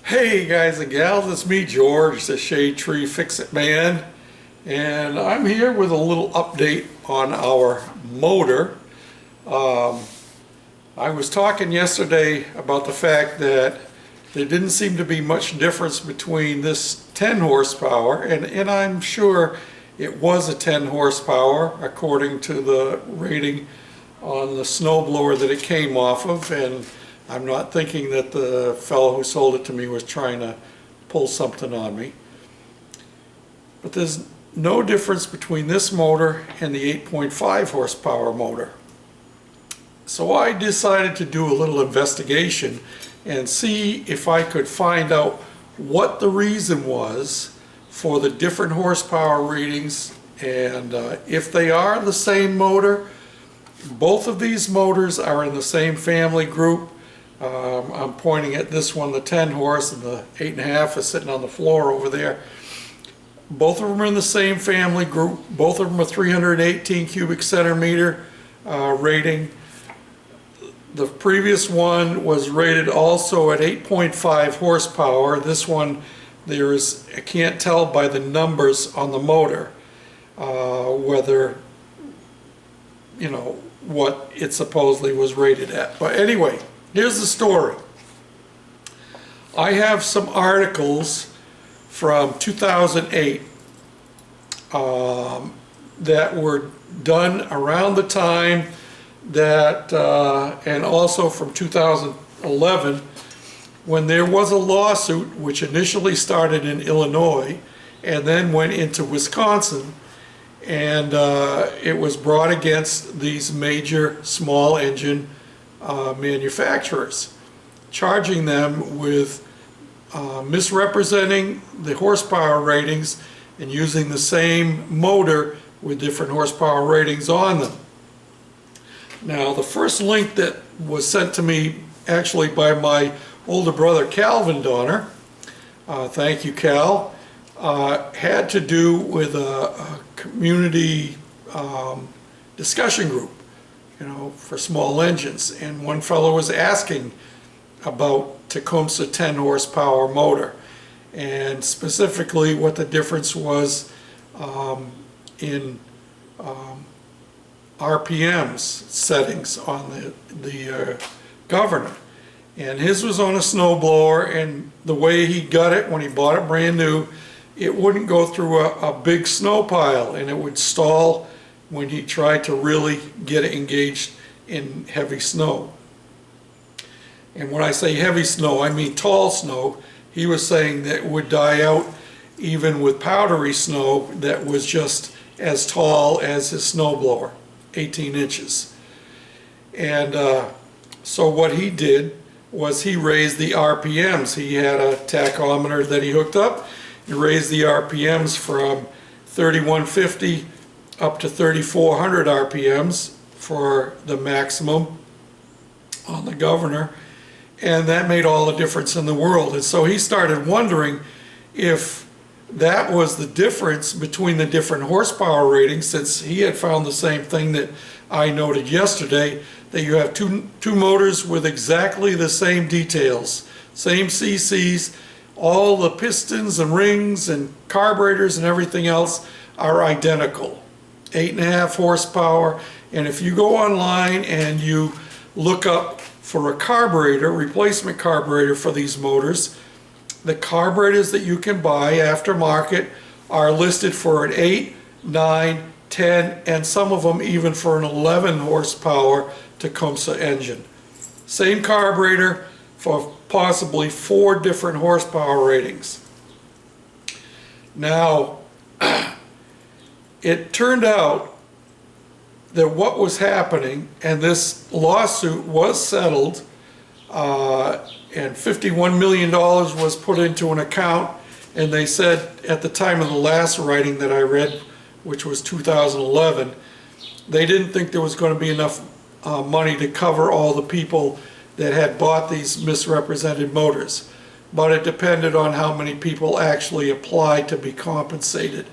Hey guys and gals, it's me George, the Shade Tree Fix-It Man, and I'm here with a little update on our motor. I was talking yesterday about the fact that there didn't seem to be much difference between this 10 horsepower, and I'm sure it was a 10 horsepower according to the rating on the snowblower that it came off of, and I'm not thinking that the fellow who sold it to me was trying to pull something on me. But there's no difference between this motor and the 8.5 horsepower motor. So I decided to do a little investigation and see if I could find out what the reason was for the different horsepower readings, and if they are the same motor. Both of these motors are in the same family group. I'm pointing at this one, the 10 horse, and the 8.5 is sitting on the floor over there. Both of them are in the same family group. Both of them are 318 cubic centimeter rating. The previous one was rated also at 8.5 horsepower. This one, I can't tell by the numbers on the motor whether, what it supposedly was rated at. But anyway, here's the story. I have some articles from 2008 that were done around the time that, and also from 2011, when there was a lawsuit which initially started in Illinois and then went into Wisconsin, and it was brought against these major small engine manufacturers, charging them with misrepresenting the horsepower ratings and using the same motor with different horsepower ratings on them. Now, the first link that was sent to me actually by my older brother Calvin Donner, thank you Cal, had to do with a community discussion group, for small engines, and one fellow was asking about Tecumseh 10 horsepower motor, and specifically what the difference was in RPMs settings on the governor. And his was on a snowblower, and the way he got it when he bought it brand new, it wouldn't go through a big snow pile, and it would stall when he tried to really get it engaged in heavy snow. And when I say heavy snow, I mean tall snow. He was saying that it would die out even with powdery snow that was just as tall as his snowblower, 18 inches. And so what he did was he raised the RPMs. He had a tachometer that he hooked up. He raised the RPMs from 3150 up to 3400 RPMs for the maximum on the governor, and that made all the difference in the world. And so he started wondering if that was the difference between the different horsepower ratings, since he had found the same thing that I noted yesterday, that you have two motors with exactly the same details, same CCs, all the pistons and rings and carburetors and everything else are identical. 8.5 horsepower, and if you go online and you look up for a carburetor, replacement carburetor for these motors, the carburetors that you can buy aftermarket are listed for an 8, 9, 10, and some of them even for an 11 horsepower Tecumseh engine. Same carburetor for possibly 4 different horsepower ratings. Now, it turned out that what was happening, and this lawsuit was settled, and $51 million was put into an account, and they said at the time of the last writing that I read, which was 2011, they didn't think there was going to be enough money to cover all the people that had bought these misrepresented motors, but it depended on how many people actually applied to be compensated.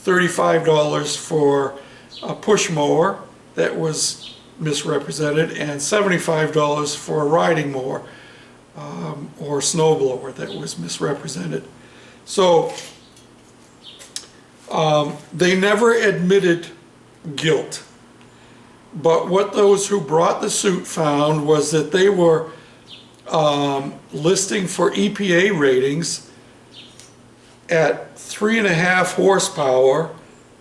$35 for a push mower that was misrepresented, and $75 for a riding mower. or snowblower that was misrepresented. So they never admitted guilt. But what those who brought the suit found was that they were listing for EPA ratings at 3.5 horsepower,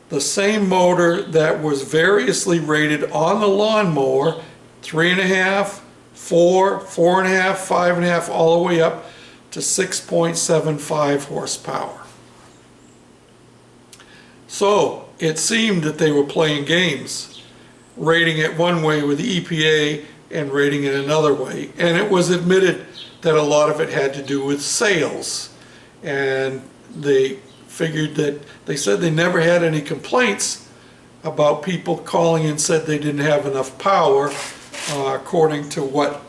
the same motor that was variously rated on the lawnmower, 3.5, 4, 4.5, 5.5, all the way up to 6.75 horsepower. So it seemed that they were playing games, rating it one way with the EPA and rating it another way. And it was admitted that a lot of it had to do with sales. And they figured that, they said they never had any complaints about people calling and said they didn't have enough power according to what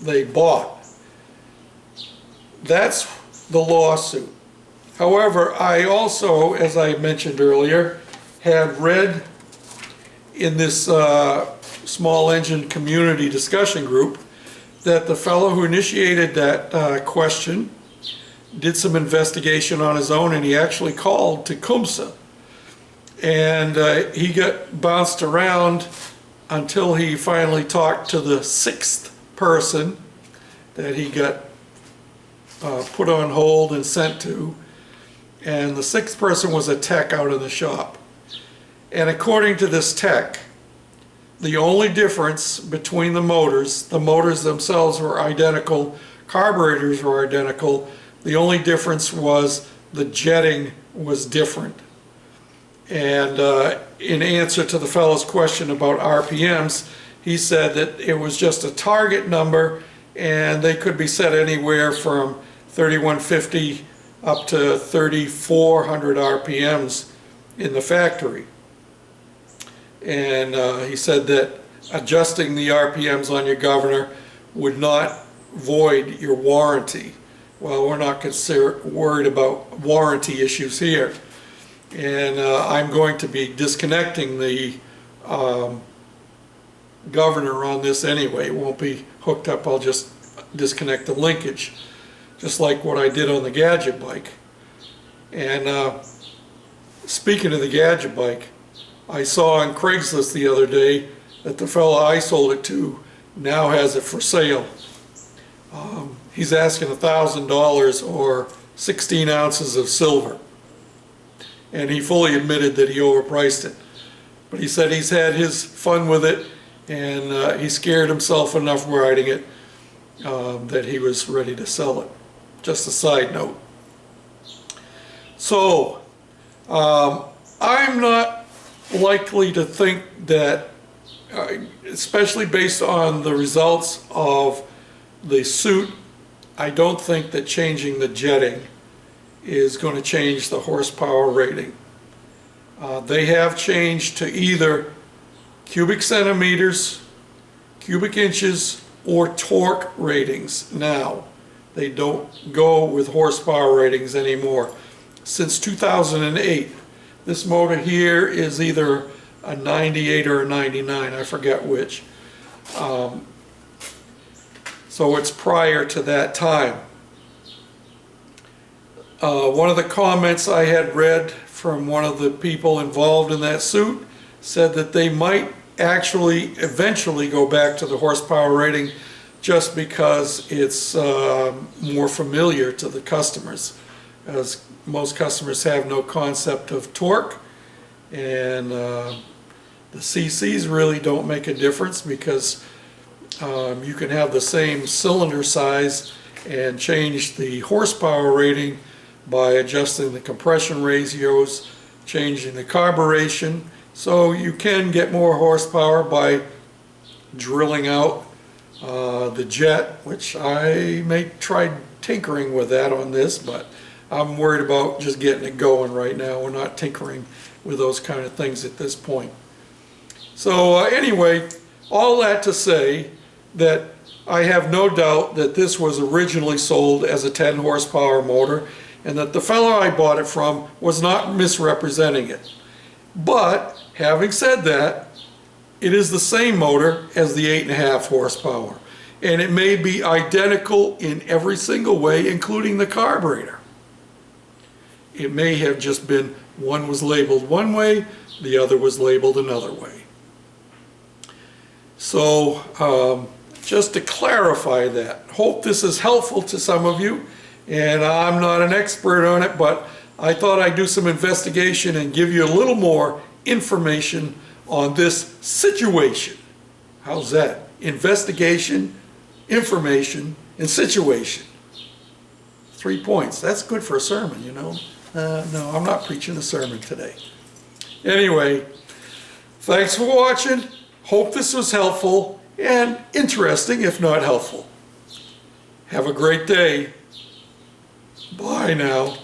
they bought. That's the lawsuit. However, I also, as I mentioned earlier, had read in this small engine community discussion group that the fellow who initiated that question did some investigation on his own, and he actually called Tecumseh. And he got bounced around until he finally talked to the 6th person that he got put on hold and sent to. And the 6th person was a tech out in the shop. And according to this tech, the only difference between the motors themselves were identical, carburetors were identical, the only difference was the jetting was different. And in answer to the fellow's question about RPMs, he said that it was just a target number and they could be set anywhere from 3150 up to 3400 RPMs in the factory. And he said that adjusting the RPMs on your governor would not void your warranty. Well, we're not worried about warranty issues here. And I'm going to be disconnecting the governor on this anyway. It won't be hooked up, I'll just disconnect the linkage, just like what I did on the gadget bike. And speaking of the gadget bike, I saw on Craigslist the other day that the fellow I sold it to now has it for sale. He's asking $1,000 or 16 ounces of silver. And he fully admitted that he overpriced it. But he said he's had his fun with it, and he scared himself enough riding it that he was ready to sell it. Just a side note. So, I'm not likely to think that, especially based on the results of the suit, I don't think that changing the jetting is going to change the horsepower rating. They have changed to either cubic centimeters, cubic inches, or torque ratings now. They don't go with horsepower ratings anymore. Since 2008, this motor here is either a 98 or a 99, I forget which. So it's prior to that time. One of the comments I had read from one of the people involved in that suit said that they might actually eventually go back to the horsepower rating just because it's more familiar to the customers, as most customers have no concept of torque, and the CCs really don't make a difference because you can have the same cylinder size and change the horsepower rating by adjusting the compression ratios, changing the carburation. So you can get more horsepower by drilling out the jet, which I may try tinkering with that on this, but I'm worried about just getting it going right now. We're not tinkering with those kind of things at this point. So anyway, all that to say that I have no doubt that this was originally sold as a 10 horsepower motor and that the fellow I bought it from was not misrepresenting it. But having said that, it is the same motor as the 8.5 horsepower. and it may be identical in every single way, including the carburetor. It may have just been one was labeled one way, the other was labeled another way. So just to clarify that, hope this is helpful to some of you, and I'm not an expert on it, but I thought I'd do some investigation and give you a little more information on this situation. How's that? Investigation, information, and situation. 3 points. That's good for a sermon, you know. No, I'm not preaching a sermon today. Anyway, thanks for watching. Hope this was helpful and interesting, if not helpful. Have a great day. Bye now.